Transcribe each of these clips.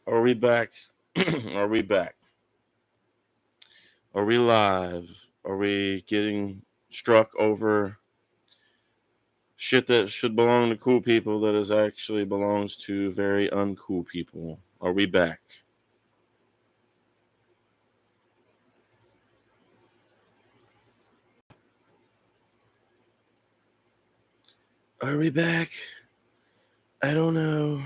Are we back? Are we back? Are we live? Are we getting struck over shit that should belong to cool people that is actually belongs to very uncool people? Are we back? Are we back? I don't know.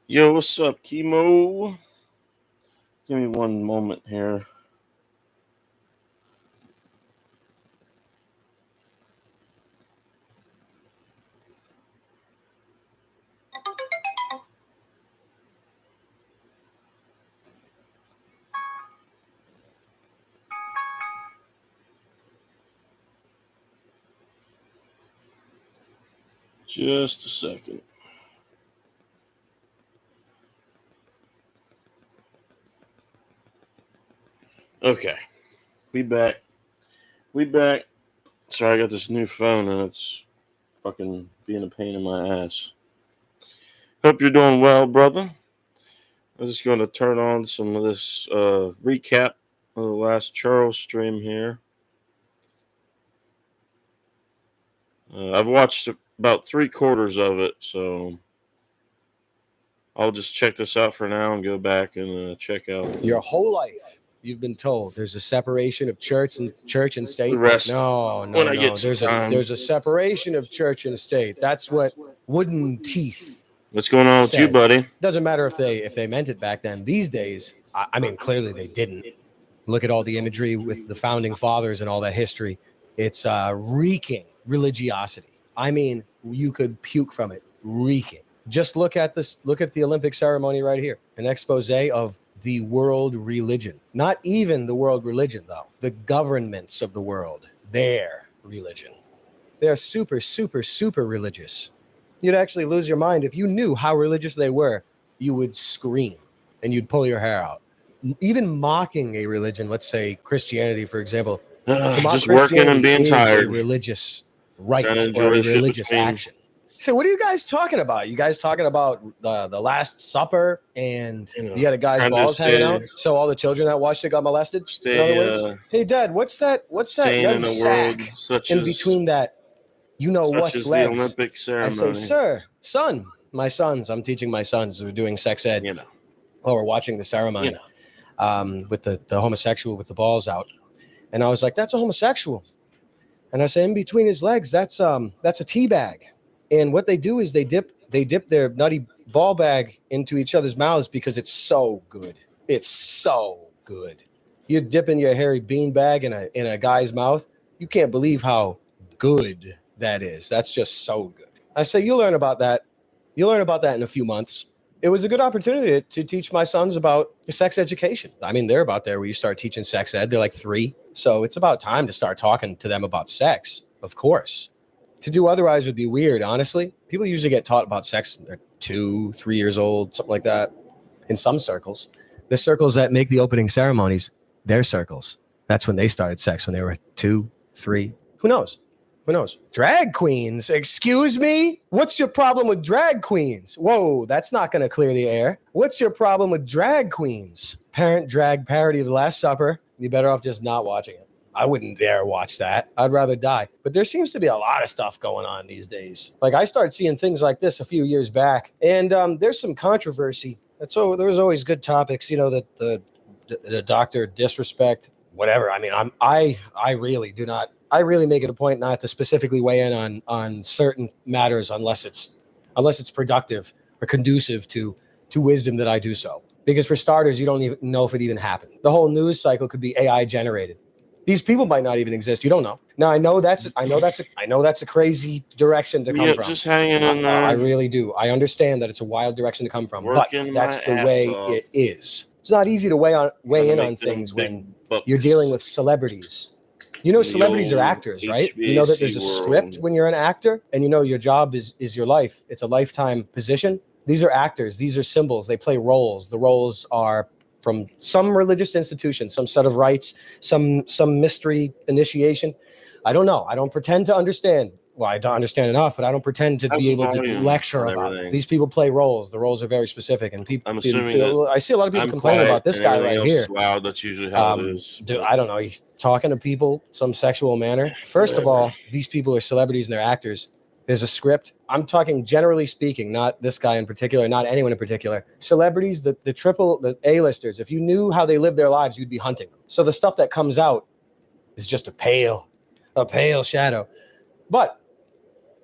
Yo, what's up, Chemo? Give me one moment here. Just a second. Okay. We back. We back. Sorry, I got this new phone and it's fucking being a pain in my ass. Hope you're doing well, brother. I'm just going to turn on some of this recap of the last Charles stream here. I've watched about 3/4 of it, so I'll just check this out for now and go back and check out. Your whole life, you've been told there's a separation of church and state. The rest No. when I get some time. There's a separation of church and state. That's what Wooden Teeth. What's going on with you, said. buddy? Doesn't matter if they meant it back then. These days, I mean, clearly they didn't. Look at all the imagery with the founding fathers and all that history. It's reeking religiosity. I mean, you could puke from it. Reeking. Just look at this. Look at the Olympic ceremony right here. An expose of the world religion. Not even the world religion, though. The governments of the world. Their religion. They're super, super, super religious. You'd actually lose your mind. If you knew how religious they were, you would scream and you'd pull your hair out. Even mocking a religion, let's say Christianity, for example, to mock Just working and being is tired. a religious right Trying to or enjoy a the shit religious between- action. So what are you guys talking about? You guys talking about the Last Supper and You know, you had a guy's trying to balls hanging stay- out? So all the children that watched it got molested? Stay, in other words? Hey, Dad, what's that Staying in nutty a world sack such in as between that, such what's as the legs? Olympic I ceremony. say, sir, my sons, I'm teaching my sons who are doing sex ed You know, while we're watching the ceremony you know. with the homosexual with the balls out. And I was like, that's a homosexual. And I said, in between his legs, that's a tea bag. And what they do is they dip their nutty ball bag into each other's mouths because it's so good. It's so good. You're dipping your hairy bean bag in a guy's mouth. You can't believe how good that is. That's just so good. I say, you'll learn about that. You'll learn about that in a few months. It was a good opportunity to teach my sons about sex education. I mean, they're about there where you start teaching sex ed. They're like 3. So it's about time to start talking to them about sex, of course. To do otherwise would be weird, honestly. People usually get taught about sex when they're 2, 3 years old, something like that. In some circles. The circles that make the opening ceremonies, they're circles. That's when they started sex, when they were 2, 3. Who knows? Who knows? Drag queens, excuse me? What's your problem with drag queens? Whoa, that's not going to clear the air. What's your problem with drag queens? Parent drag parody of The Last Supper. You're better off just not watching it. I wouldn't dare watch that. I'd rather die. But there seems to be a lot of stuff going on these days. Like I started seeing things like this a few years back, and there's some controversy. And so there's always good topics, you know, that the doctor disrespect, whatever. I mean, I really do not. I really make it a point not to specifically weigh in on certain matters unless it's productive or conducive to wisdom that I do so. Because for starters, you don't even know if it even happened. The whole news cycle could be AI generated. These people might not even exist. You don't know. Now I know that's a crazy direction to come from. Just hanging in there. I really do. I understand that it's a wild direction to come from, Working but that's my the ass way off. it is. It's not easy to weigh Trying in to on make them things big when bucks. you're dealing with celebrities. You know, In the celebrities are old actors, right? You know that there's a HVAC script world. when you're an actor, and you know your job is your life. It's a lifetime position. These are actors. These are symbols. They play roles. The roles are from some religious institution, some set of rites, some mystery initiation. I don't know. I don't pretend to understand. Well, I don't understand enough, but I don't pretend to How's be the able to volume lecture on about it. everything? These people play roles. The roles are very specific, and people. I'm assuming I see a lot of people I'm complaining quiet about this and guy everything right else here. is loud. That's usually how it is. but- I don't know. He's talking to people some sexual manner. First of Whatever. all, these people are celebrities and they're actors. There's a script. I'm talking generally speaking, not this guy in particular, not anyone in particular. Celebrities, the A-listers, if you knew how they live their lives, you'd be hunting them. So the stuff that comes out is just a pale shadow. But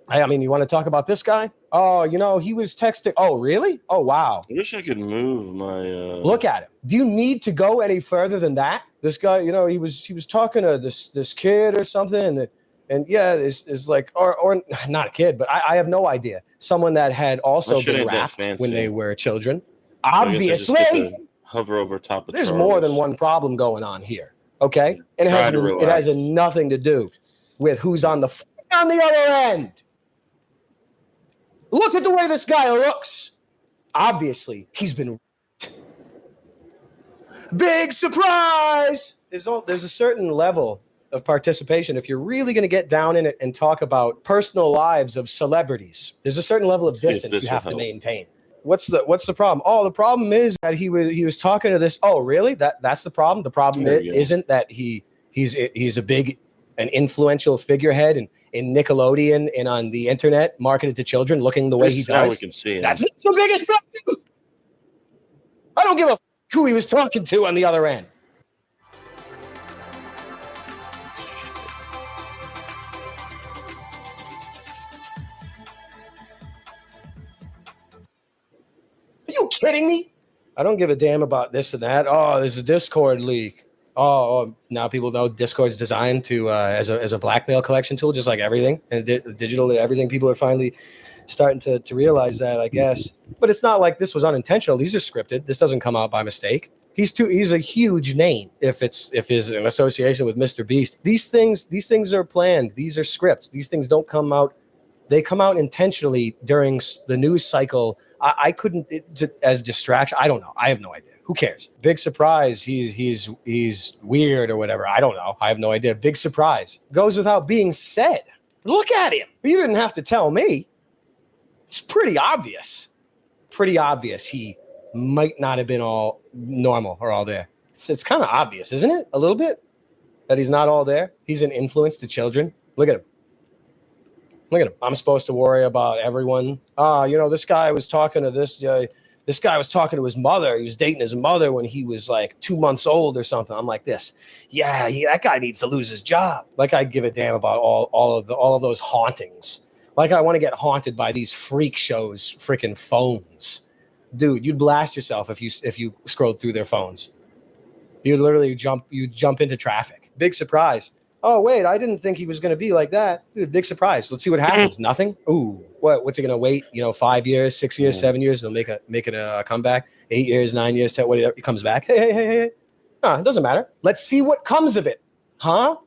I mean, you want to talk about this guy? Oh, he was texting. Oh, really? Oh, wow. I wish I could move my. Look at him. Do you need to go any further than that? This guy, he was talking to this kid or something, and yeah, is like, or not a kid, but I have no idea. Someone that had also been rapped when they were children. Obviously, hover over top of. There's more than one problem going on here. Okay, and it has nothing to do with who's on the other end. Look at the way this guy looks. Obviously, he's been. Big surprise! There's a certain level of participation if you're really going to get down in it and talk about personal lives of celebrities. There's a certain level of distance you have to maintain. What's the problem? Oh, the problem is that he was talking to this. Oh, really? That's the problem. The problem isn't that he's a big an influential figurehead in Nickelodeon and on the internet, marketed to children, looking the way he does. We can see that's the biggest problem. I don't give a who he was talking to on the other end. Are you kidding me? I don't give a damn about this and that. Oh, there's a Discord leak. Oh, now people know Discord's designed to as a blackmail collection tool, just like everything and digital everything. People are finally starting to realize that, I guess. But it's not like this was unintentional. These are scripted. This doesn't come out by mistake. He's a huge name if he's an association with Mr. Beast. These things are planned. These are scripts. These things don't come out. They come out intentionally during the news cycle. I couldn't as distraction. I don't know. I have no idea. Who cares? Big surprise. He's weird or whatever. I don't know. I have no idea. Big surprise. Goes without being said. Look at him. You didn't have to tell me. It's pretty obvious. Pretty obvious he might not have been all normal or all there. It's kind of obvious, isn't it? A little bit that he's not all there. He's an influence to children. Look at him. Look at him. I'm supposed to worry about everyone. This guy was talking to this guy was talking to his mother. He was dating his mother when he was like 2 months old or something. I'm like this. Yeah, that guy needs to lose his job. Like I give a damn about all of those hauntings. Like I want to get haunted by these freak shows, freaking phones. Dude, you'd blast yourself if you scrolled through their phones. You'd literally jump into traffic. Big surprise. Oh, wait, I didn't think he was going to be like that. Dude, big surprise. Let's see what happens. Nothing? Ooh, what's he going to wait? 5 years, 6 years, 7 years? They'll make it a comeback. 8 years, 9 years, 10, whatever. He comes back. Hey. It doesn't matter. Let's see what comes of it. Huh?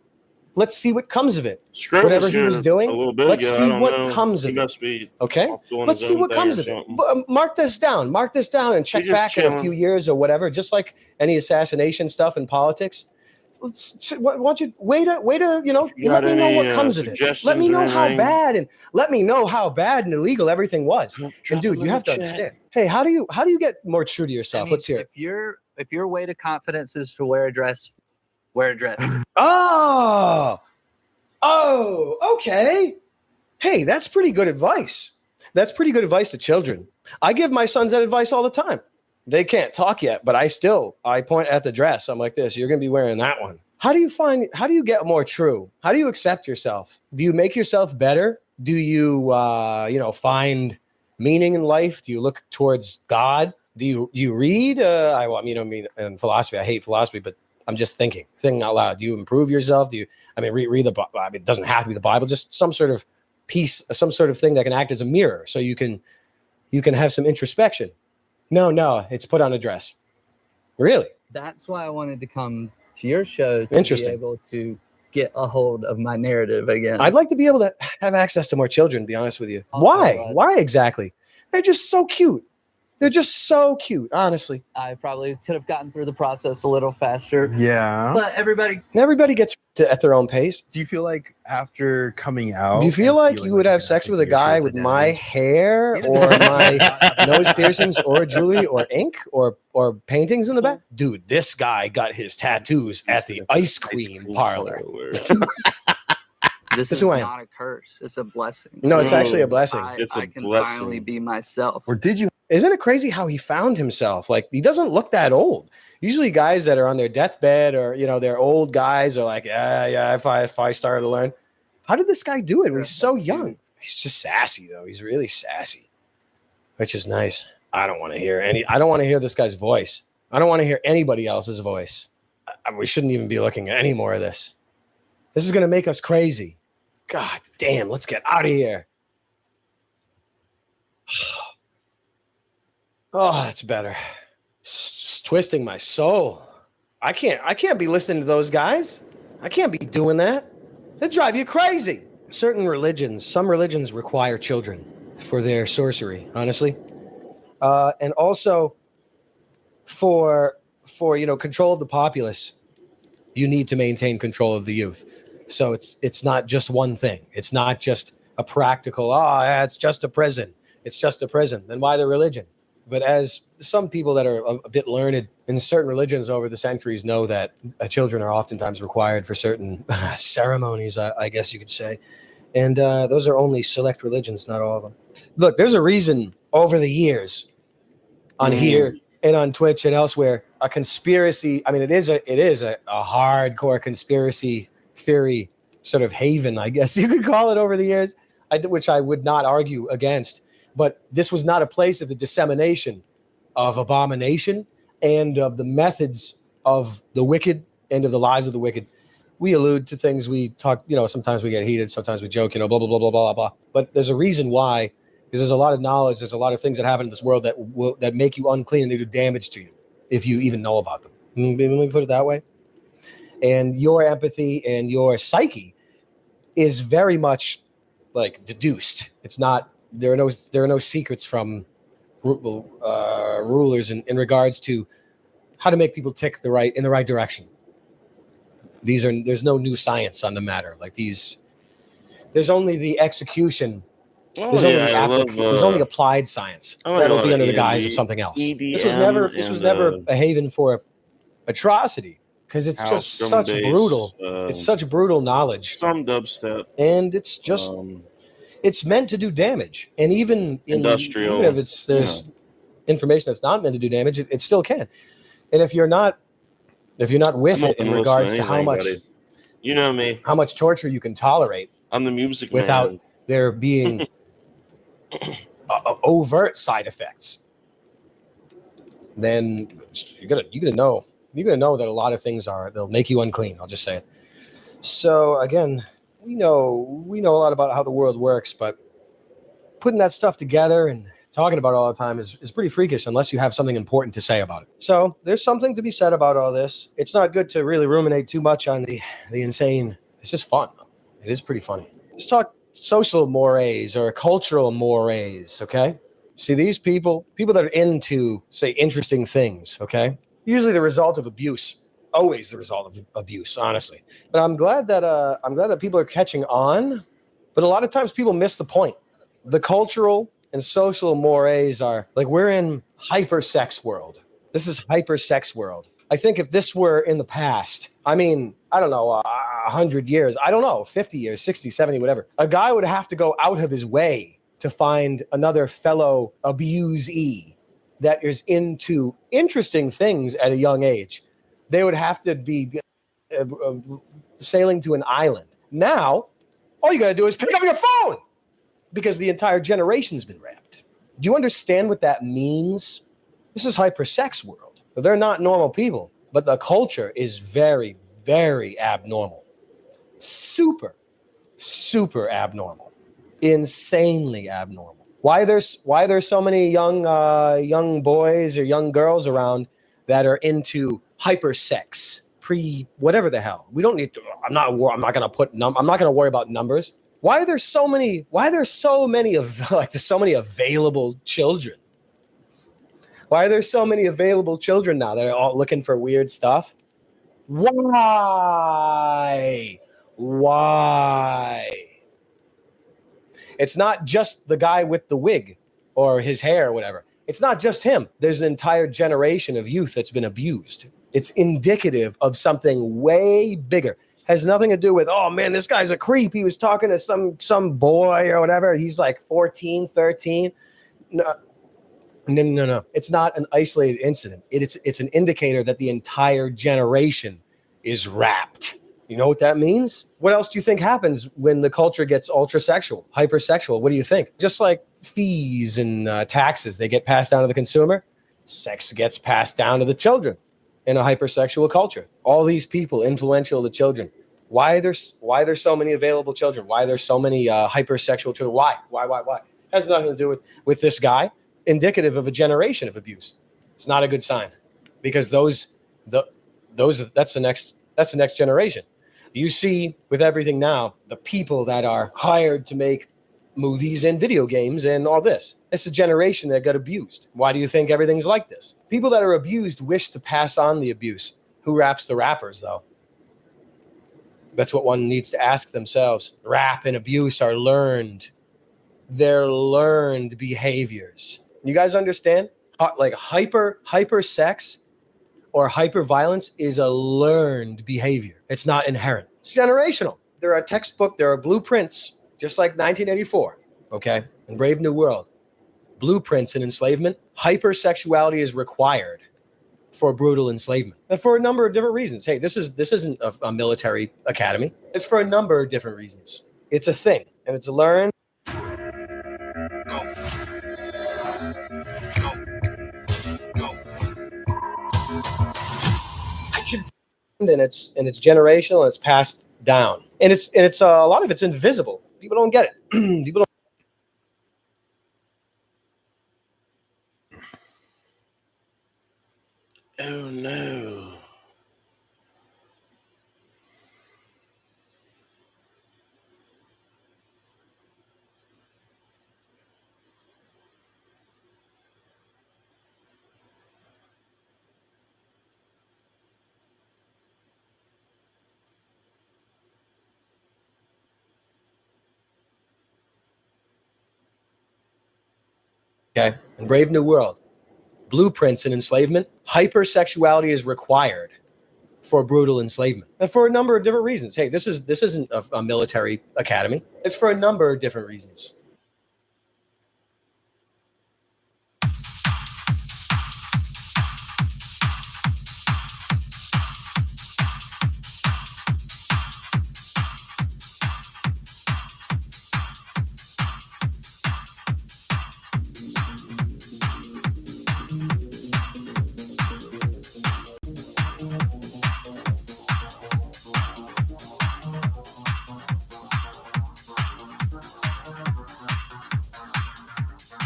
Let's see what comes of it. Whatever he was doing, let's see what comes of it. Okay? Let's see what comes of it. Mark this down and check back in a few years or whatever, just like any assassination stuff in politics. Why don't you wait to let me know what comes of it. Let me know how bad and illegal everything was. And dude, you have to understand. Hey, how do you get more true to yourself? Let's hear it. If your way to confidence is to wear a dress, wear a dress. Oh, okay. Hey, that's pretty good advice. That's pretty good advice to children. I give my sons that advice all the time. They can't talk yet, but I point at the dress. I'm like this. You're going to be wearing that one. How do you get more true? How do you accept yourself? Do you make yourself better? Do you, find meaning in life? Do you look towards God? Do you read? In philosophy, I hate philosophy, but I'm just thinking out loud. Do you improve yourself? Read the Bible? It doesn't have to be the Bible, just some sort of piece, some sort of thing that can act as a mirror so you can have some introspection. No, it's put on a dress. Really? That's why I wanted to come to your show to be able to get a hold of my narrative again. I'd like to be able to have access to more children, to be honest with you. Why? Why exactly? They're just so cute. They're just so cute, honestly. I probably could have gotten through the process a little faster. Yeah. But everybody gets at their own pace. Do you feel like after coming out, do you feel like you would have sex with a guy with my hair or my nose piercings or jewelry or ink or paintings in the back? Dude, this guy got his tattoos at the ice cream parlor. This is who I am. not a curse. It's a blessing. No, it's actually a blessing. It's a I can blessing. finally be myself. Or did you? Isn't it crazy how he found himself? Like, he doesn't look that old. Usually guys that are on their deathbed or, you know, they're old guys are like, yeah, if I started to learn. How did this guy do it when he's so young? He's just sassy, though. He's really sassy, which is nice. I don't want to hear this guy's voice. I don't want to hear anybody else's voice. We shouldn't even be looking at any more of this. This is going to make us crazy. God damn, let's get out of here. Oh, that's better. It's twisting my soul. I can't be listening to those guys. I can't be doing that. They drive you crazy. Some religions require children for their sorcery, honestly. And also for control of the populace, you need to maintain control of the youth. So it's not just one thing. It's not just a practical, it's just a prison. It's just a prison. Then why the religion? But as some people that are a bit learned in certain religions over the centuries know that children are oftentimes required for certain ceremonies, I guess you could say. And those are only select religions, not all of them. Look, there's a reason over the years on here and on Twitch and elsewhere, a conspiracy. I mean, it is a hardcore conspiracy theory sort of haven, I guess you could call it, over the years, which I would not argue against. But this was not a place of the dissemination of abomination and of the methods of the wicked and of the lives of the wicked. We allude to things, we talk, sometimes we get heated, sometimes we joke, blah, blah, blah, blah, blah, blah. But there's a reason why, because there's a lot of knowledge, there's a lot of things that happen in this world that make you unclean and they do damage to you if you even know about them. Let me put it that way. And your empathy and your psyche is very much like deduced. It's not, there are no secrets from rulers in regards to how to make people tick in the right direction. There's no new science on the matter. Like there's only the execution. There's only applied science that'll be under the guise of something else. This was never a haven for atrocity because it's just such brutal. It's such brutal knowledge. Some dubstep, and it's just it's meant to do damage. And even industrial, even if there's information that's not meant to do damage, it still can. And if you're not with it in regards to how much, you know me, how much torture you can tolerate, I'm the music without man. There being overt side effects, then you're gonna know that a lot of things they'll make you unclean. I'll just say it. So again, we know a lot about how the world works, but putting that stuff together and talking about it all the time is pretty freakish unless you have something important to say about it. So there's something to be said about all this. It's not good to really ruminate too much on the insane. It's just fun. It is pretty funny. Let's talk social mores or cultural mores, okay? See, these people that are into, say, interesting things, okay? Usually the result of abuse. Always the result of abuse, honestly. But I'm glad that people are catching on. But a lot of times people miss the point. The cultural and social mores are like, we're in hyper-sex world. This is hyper-sex world. I think if this were in the past, I mean, I don't know, 100 years, I don't know, 50 years, 60, 70, whatever, a guy would have to go out of his way to find another fellow abusee that is into interesting things at a young age. They would have to be sailing to an island. Now, all you got to do is pick up your phone because the entire generation's been wrapped. Do you understand what that means? This is hyper-sex world. They're not normal people, but the culture is very, very abnormal. Super, super abnormal. Insanely abnormal. Why there's so many young boys or young girls around that are into hypersex, whatever the hell. We don't need to. I'm not going to worry about numbers. Why are there so many available children? Why are there so many available children now that are all looking for weird stuff? Why? It's not just the guy with the wig or his hair or whatever. It's not just him. There's an entire generation of youth that's been abused. It's indicative of something way bigger. Has nothing to do with, oh man, this guy's a creep. He was talking to some boy or whatever. He's like 14, 13. No. It's not an isolated incident. It's an indicator that the entire generation is wrapped. You know what that means? What else do you think happens when the culture gets ultrasexual, hypersexual? What do you think? Just like fees and taxes, they get passed down to the consumer. Sex gets passed down to the children in a hypersexual culture. All these people influential to children. Why there's so many available children? Why there's so many hypersexual children? Why? It has nothing to do with this guy. Indicative of a generation of abuse. It's not a good sign, because that's the next generation. You see with everything now, the people that are hired to make movies and video games and all this. It's a generation that got abused. Why do you think everything's like this? People that are abused wish to pass on the abuse. Who raps the rappers, though? That's what one needs to ask themselves. Rap and abuse are learned. They're learned behaviors. You guys understand? Like hyper sex or hyper violence is a learned behavior. It's not inherent. It's generational. There are blueprints, just like 1984, okay? In Brave New World. Blueprints in enslavement. Hypersexuality is required for brutal enslavement. And for a number of different reasons. Hey, this isn't a military academy. It's for a number of different reasons. It's a thing, and it's learned. And it's generational, and it's passed down, and it's a lot of it's invisible. People don't get it. People don't. Oh no. Okay, in Brave New World, blueprints in enslavement. Hypersexuality is required for brutal enslavement, and for a number of different reasons. Hey, this isn't a military academy. It's for a number of different reasons.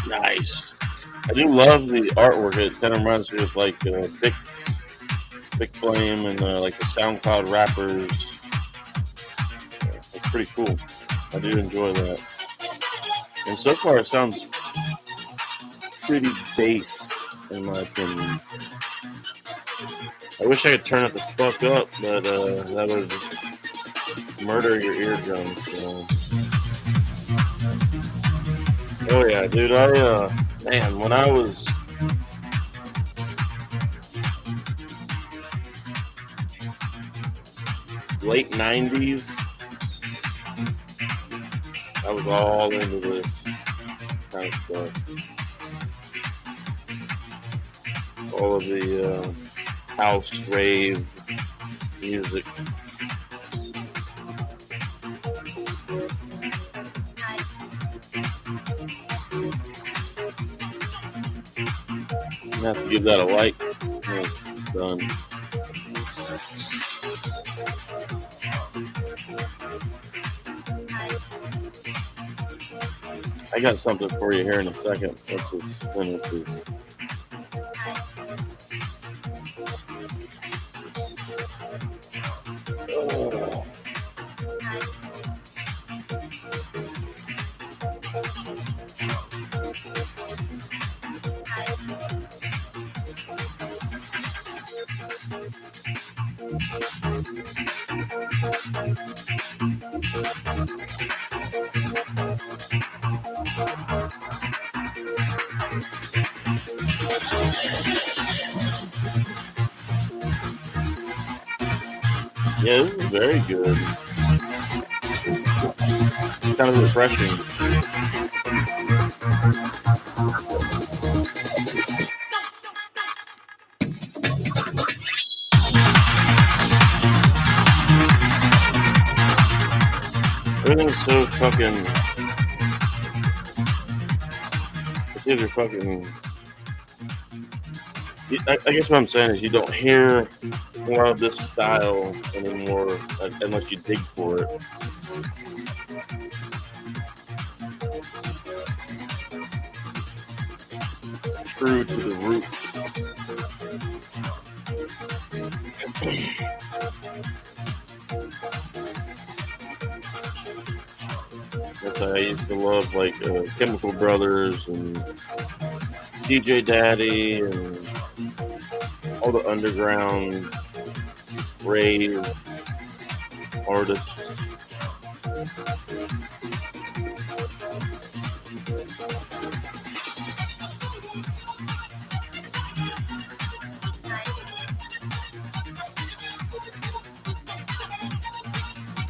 Nice. I do love the artwork. It kind of reminds me of like Big Flame and like the SoundCloud rappers. It's pretty cool. I do enjoy that. And so far, it sounds pretty based, in my opinion. I wish I could turn it the fuck up, but that would murder your eardrums. So. Oh yeah, dude! Man, when I was late '90s, I was all into this kind of stuff. All of the house rave music. I have to give that a like. It's done. I got something for you here in a second. Let's just finish this. Oh. Yeah, this is very good. It's kind of refreshing. Everything's so fucking. It's either fucking. I guess what I'm saying is you don't hear a lot of this style anymore unless you dig for it. True to the roots. That's why I used to love like Chemical Brothers and DJ Daddy and all the underground rave artists.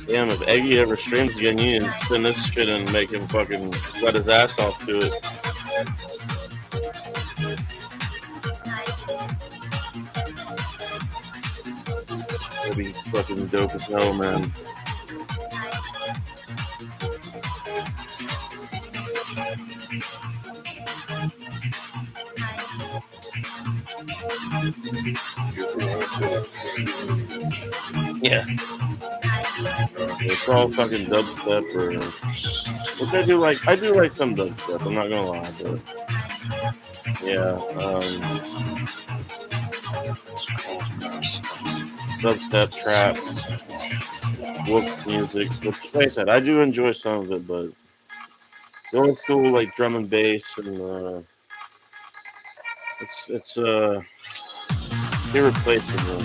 Damn, if Eggy ever streams again, you can send this shit and make him fucking sweat his ass off to it. That'd be fucking dope as hell, man. Yeah. It's all fucking dubstep or which I do like some dubstep, I'm not gonna lie, but yeah, dubstep, trap, whoop music, which like I said, I do enjoy some of it, but the old school like drum and bass and it's irreplaceable.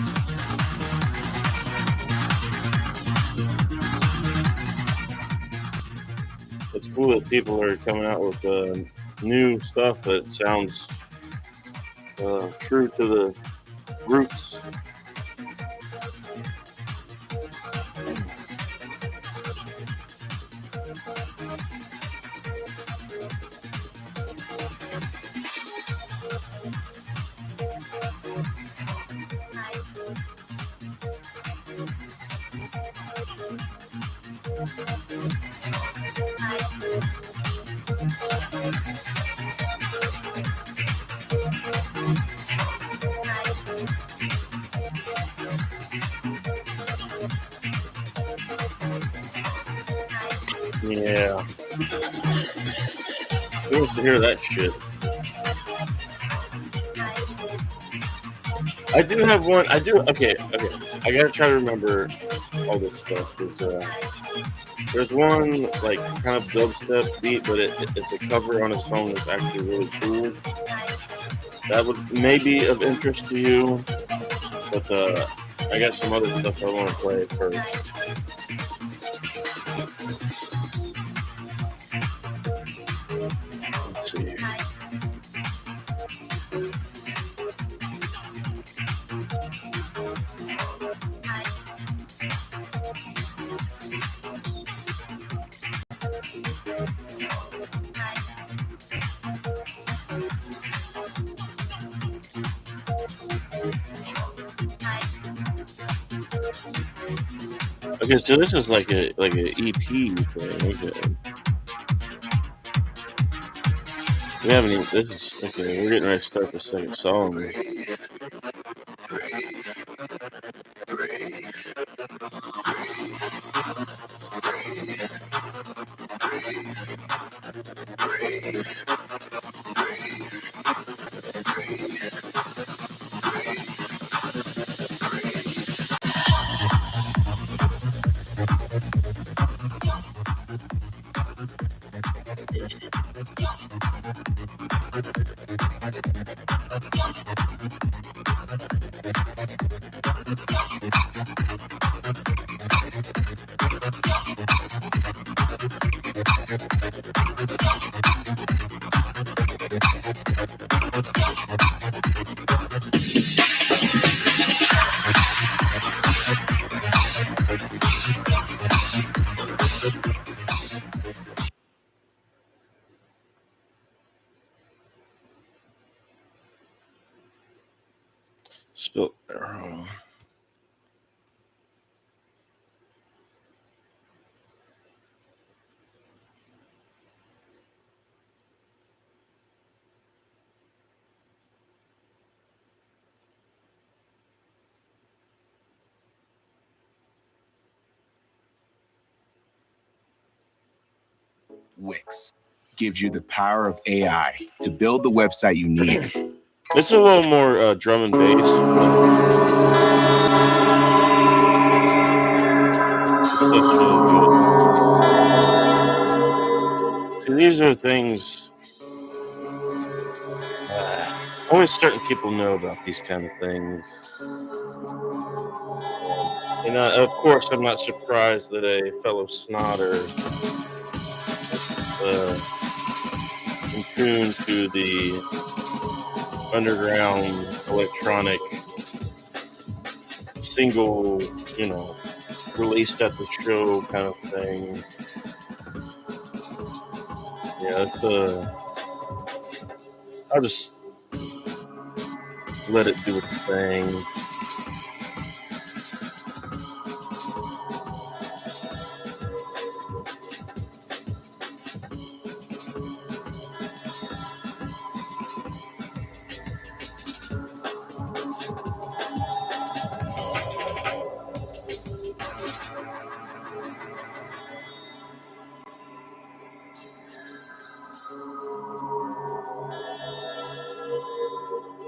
It's cool that people are coming out with new stuff that sounds true to the roots. Yeah. Who wants to hear that shit? I do have one. Okay. I gotta try to remember all this stuff. There's one, like, kind of dubstep beat, but it's a cover on a song that's actually really cool. That would maybe of interest to you. But, I got some other stuff I want to play first. Let's see. Okay, so this is like a EP thing. Okay. We haven't even. This is okay. We're getting ready to start the second song. Spill. Wix gives you the power of AI to build the website you need. This is a little more drum and bass. See, these are things only certain people know about these kind of things. And of course, I'm not surprised that a fellow snodder in tune to the underground electronic single, released at the show kind of thing. Yeah, I'll just let it do its thing.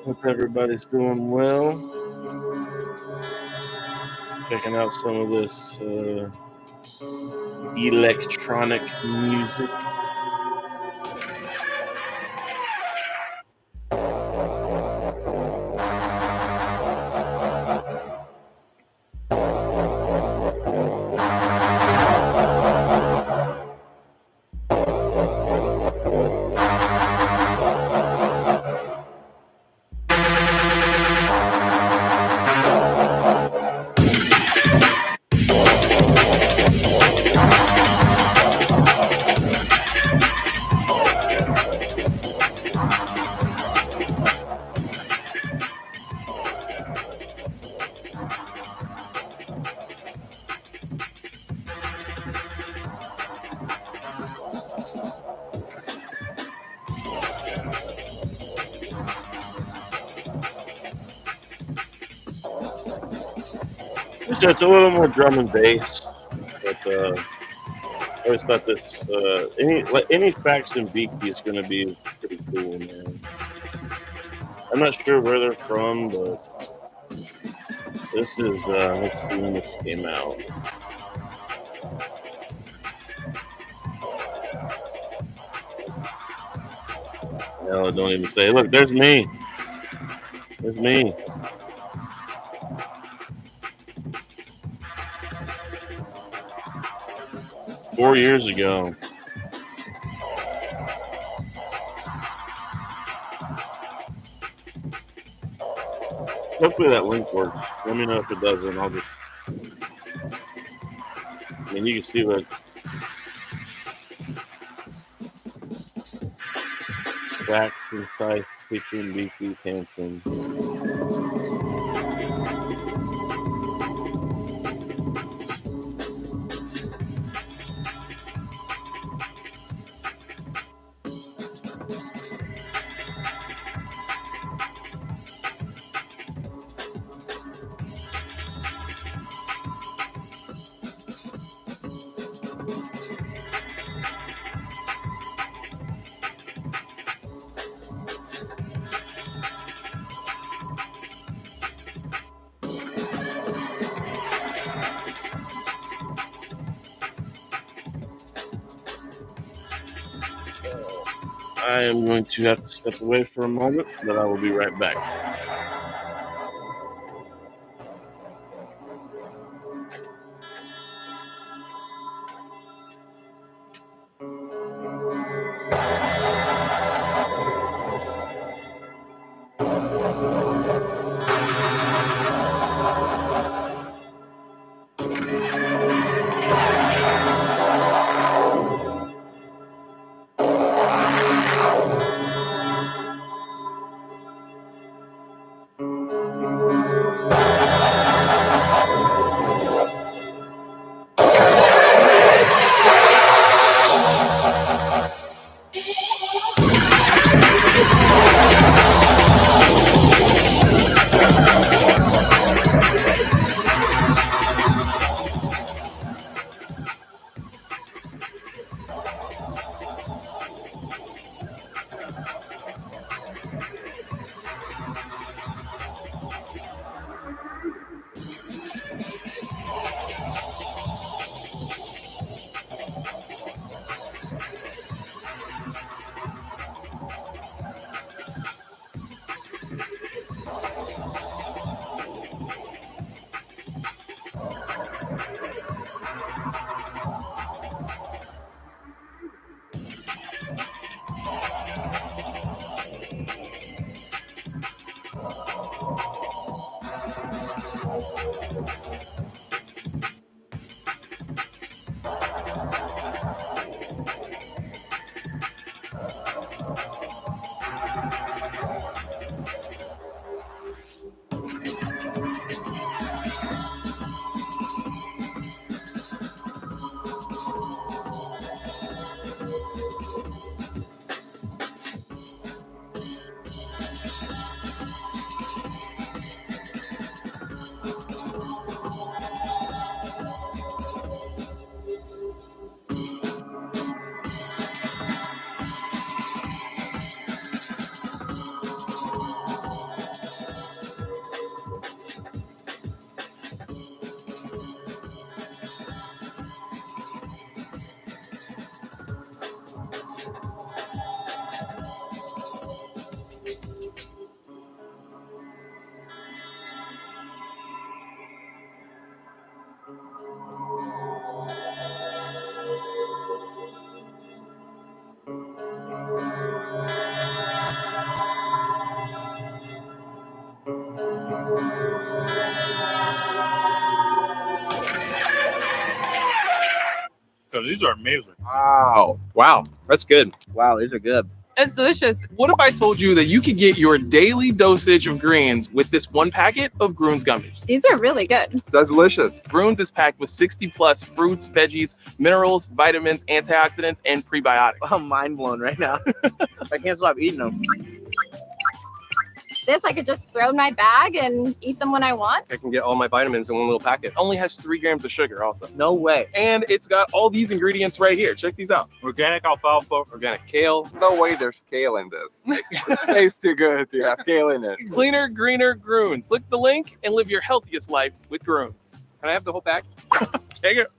Hope everybody's doing well. Checking out some of this electronic music. So it's a little more drum and bass, but I always thought this any Faxon Beaky is going to be pretty cool, man. I'm not sure where they're from, but this is let's see when this came out. No, don't even say. Look, there's me. There's me. Four years ago. Hopefully that link works. Let me know if it doesn't. I'll just. I mean, you can see what. Back concise featuring Beaky Hanson. I am going to have to step away for a moment, but I will be right back. these are amazing. Wow, that's good. Wow, these are good. It's delicious. What if I told you that you could get your daily dosage of greens with this one packet of Groons gummies? These are really good. That's delicious. Groons is packed with 60 plus fruits, veggies, minerals, vitamins, antioxidants, and prebiotics. I'm mind blown right now. I can't stop eating them. This I could just throw in my bag and eat them when I want. I can get all my vitamins in one little packet. Only has 3 grams of sugar also. No way. And it's got all these ingredients right here. Check these out. Organic alfalfa. Organic kale. No way there's kale in this. It tastes too good to have kale in it. Cleaner, greener Groons. Click the link and live your healthiest life with Groons. Can I have the whole pack? Take it.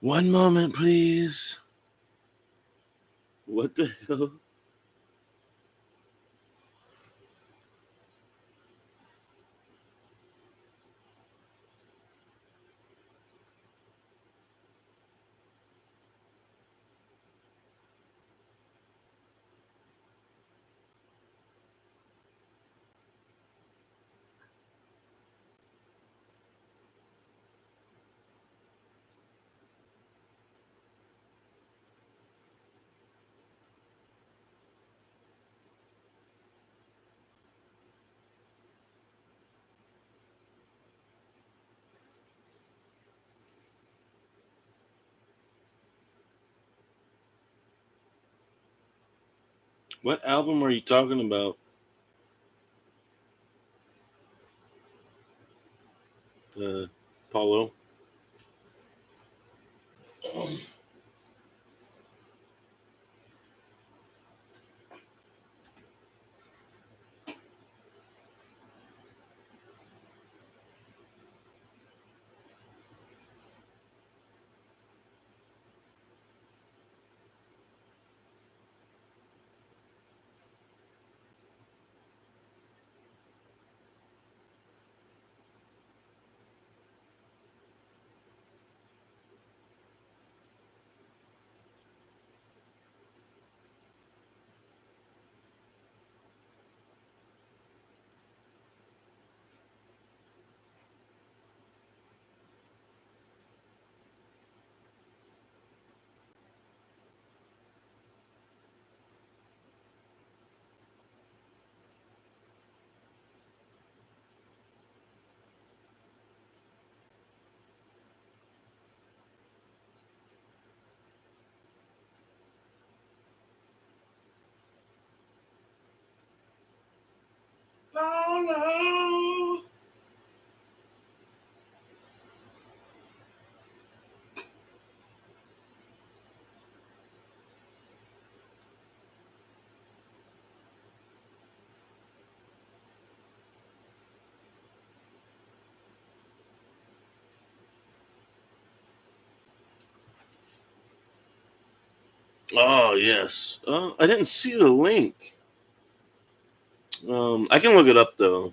One moment, please. What the hell? What album are you talking about? Paulo? Paulo! Oh, yes. I didn't see the link. I can look it up, though.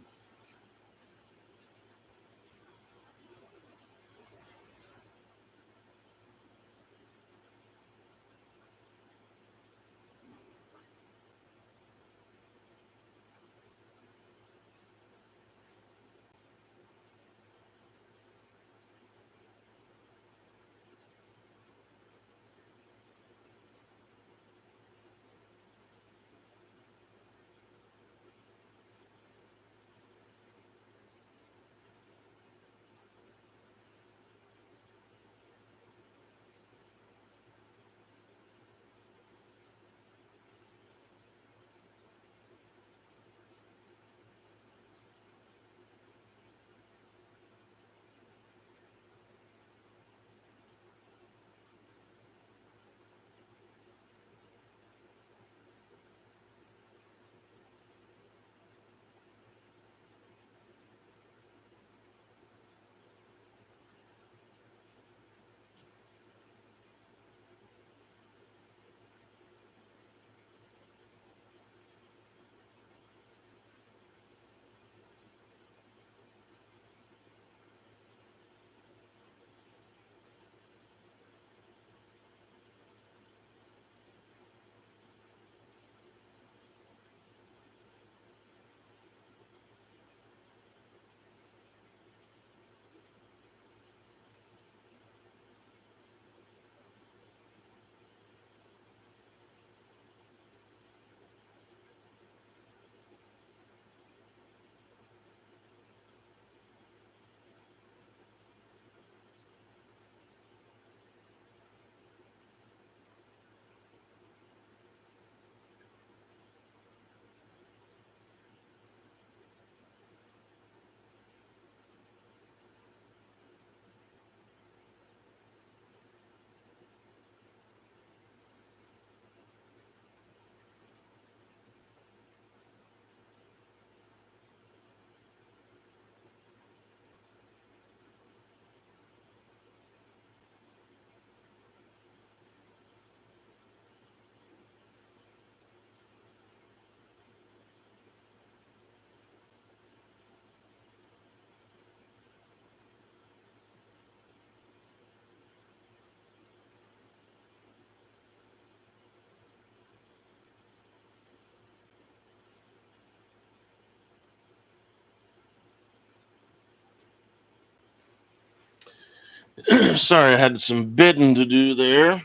Sorry, I had some bidding to do there.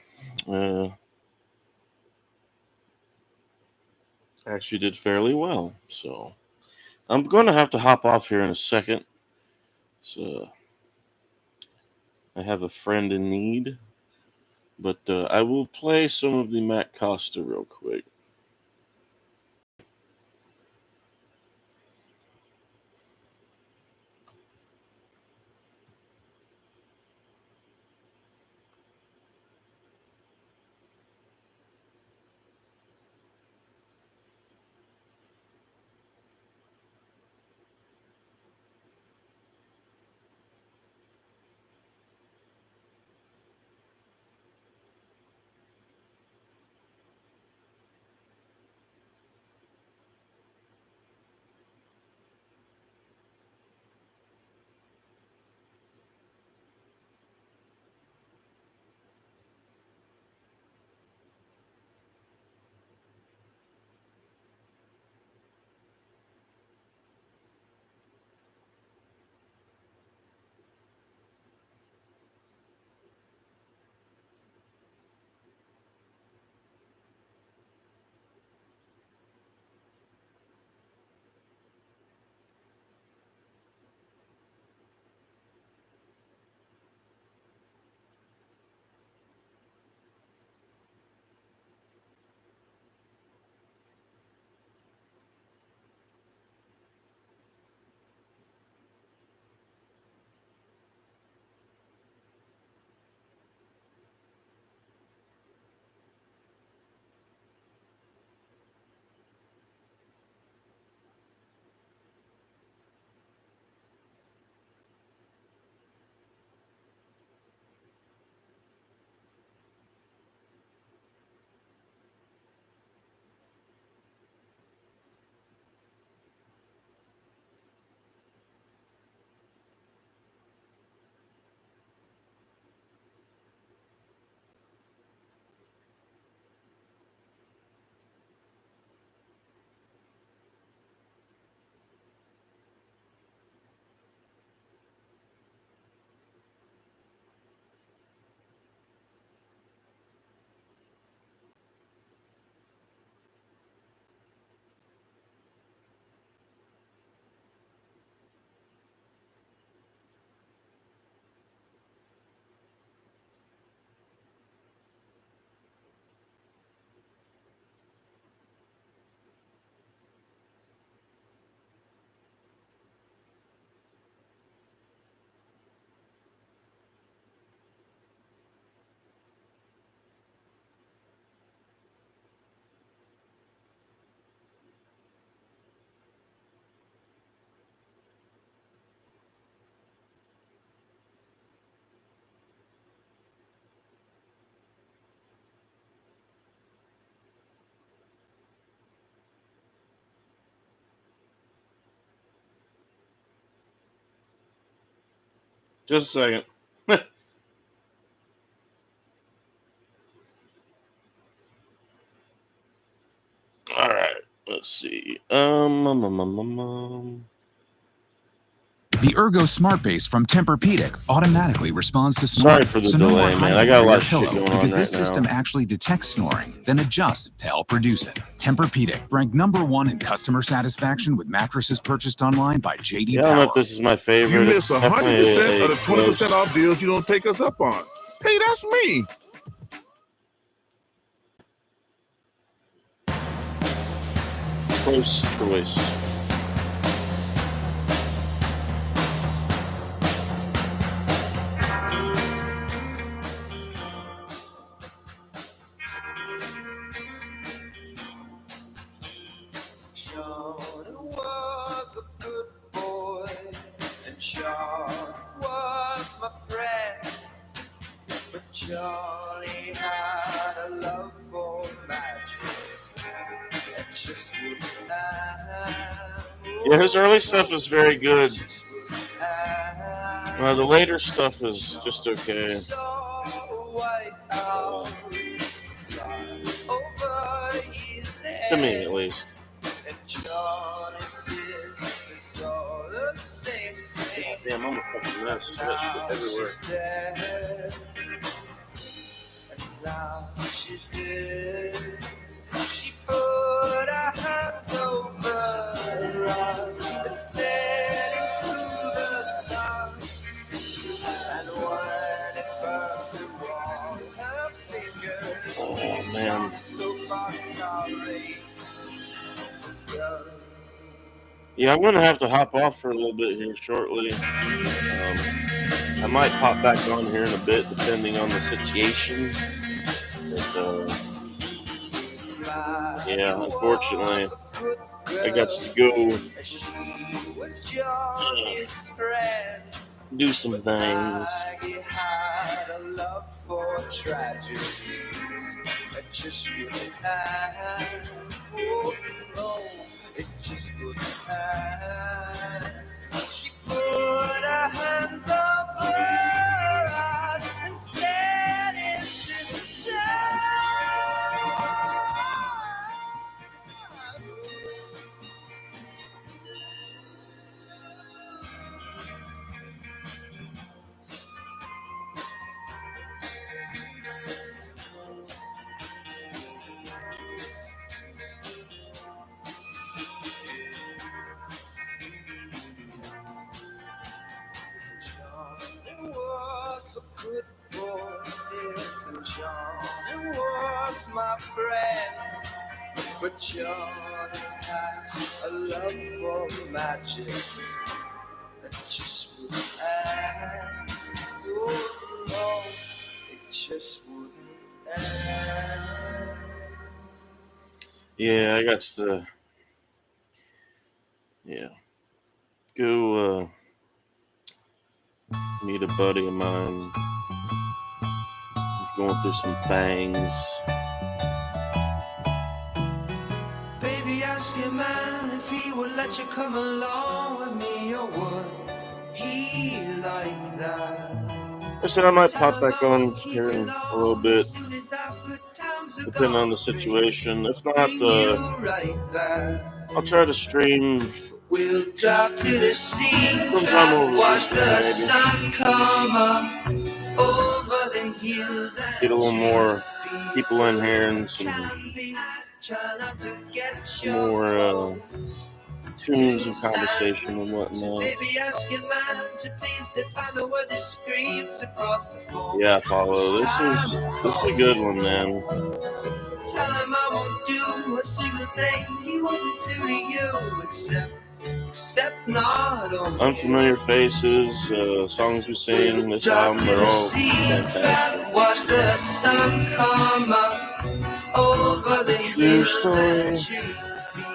Actually did fairly well. So I'm going to have to hop off here in a second. So I have a friend in need. But I will play some of the Matt Costa real quick. Just a second. All right. Let's see. The Ergo Smart Base from Tempur-Pedic automatically responds to Sorry snoring. for the so no delay, more man. hiding I got a under lot your of shit pillow, going on because right this system now. actually detects snoring, then adjusts to help reduce it. Tempur-Pedic ranked #1 in customer satisfaction with mattresses purchased online by JD Yeah, I don't know Power. if this is my favorite. You miss It's definitely 100% a of the 20% close- off deals you don't take us up on. Hey, that's me. close choice. John was a good boy, and John was my friend. But Johnny had a love for magic that just wouldn't end. Yeah, his early stuff is very good. The later stuff is just okay. To me, at least. And Johnny says it's all the same thing. Damn, I'm a fucking mess. That shit everywhere. Dead. And now she's dead. She put her hands over her eyes and stared into the sun. And when it burned through all her fingers, Oh, man. so far starry was done. Yeah, I'm going to have to hop off for a little bit here shortly. I might pop back on here in a bit, depending on the situation. But, yeah, unfortunately, I got to go do some things. Had a love for tragedies that just wouldn't end. Oh no, it just wouldn't end. She put her hands over her eyes and stared into the sun. Johnny was a good boy, yes, and Johnny was my friend. But Johnny had a love for magic that just wouldn't end. Oh no, it just wouldn't end. Yeah, I got to, go meet a buddy of mine. He's going through some things. Baby, ask your man if he would let you come along with me, or would he like that? I said I might pop back on here in a little bit, depending on the situation. If not, I'll try to stream. We'll drop to the sea, Sometime over watch the maybe. sun come up over the hills. Get a little more people in here and some more tunes of conversation and whatnot. Baby, ask your man to please define the words he screams across the phone. Yeah, Paulo, this is a good one, man. Tell him I won't do a single thing he wouldn't do to you, except not on Unfamiliar faces, songs we sing, this album, they're all fantastic. watch the sun come up over the True hills. story.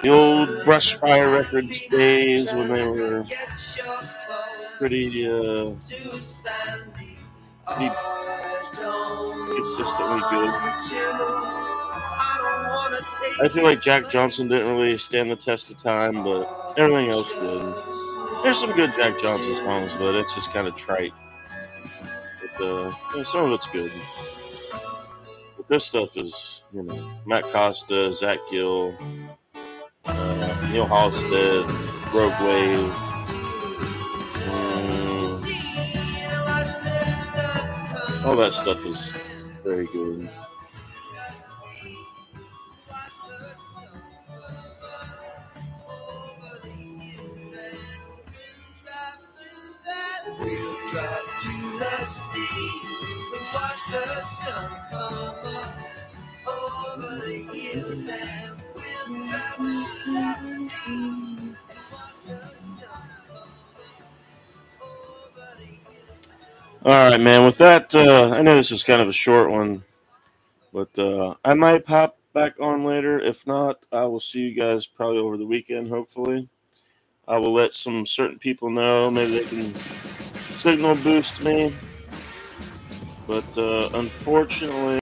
The old Brushfire Records days when they were pretty consistently good. I feel like Jack Johnson didn't really stand the test of time, but everything else did. There's some good Jack Johnson songs, but it's just kind of trite. some of it's good. But this stuff is, Matt Costa, Zach Gill, Neil Halstead, Rogue Wave. All that stuff is very good. We'll drive to the sea and watch the sun come up over the hills, and we'll drive to the sea and watch the sun come up over the hills. All right, man. With that, I know this is kind of a short one, but I might pop back on later. If not, I will see you guys probably over the weekend, hopefully. I will let some certain people know. Maybe they can signal boost me. But unfortunately,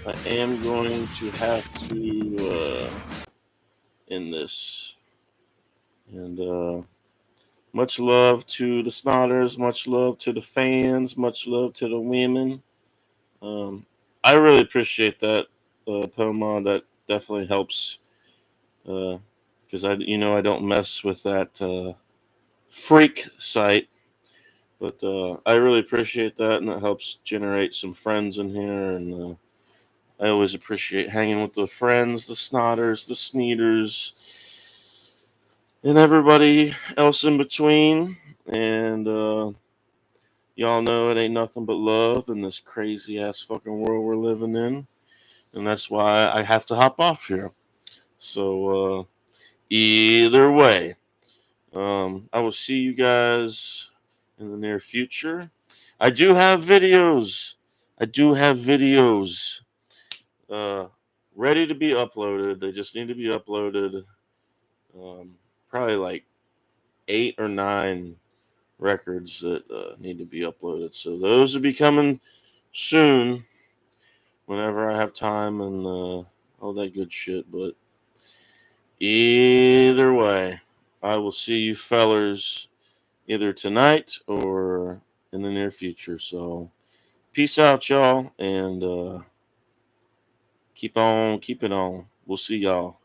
I am going to have to end this. And much love to the Snotters. Much love to the fans. Much love to the women. I really appreciate that, Poma. That definitely helps. Because I don't mess with that freak site. But I really appreciate that, and it helps generate some friends in here. And I always appreciate hanging with the friends, the Snotters, the Sneeters, and everybody else in between. And y'all know it ain't nothing but love in this crazy ass fucking world we're living in. And that's why I have to hop off here. So either way, I will see you guys in the near future. I do have videos. Ready to be uploaded. They just need to be uploaded. Probably like 8 or 9 records that need to be uploaded. So those will be coming soon whenever I have time and all that good shit. But either way, I will see you fellers either tonight or in the near future. So peace out, y'all, and keep on keeping on. We'll see y'all.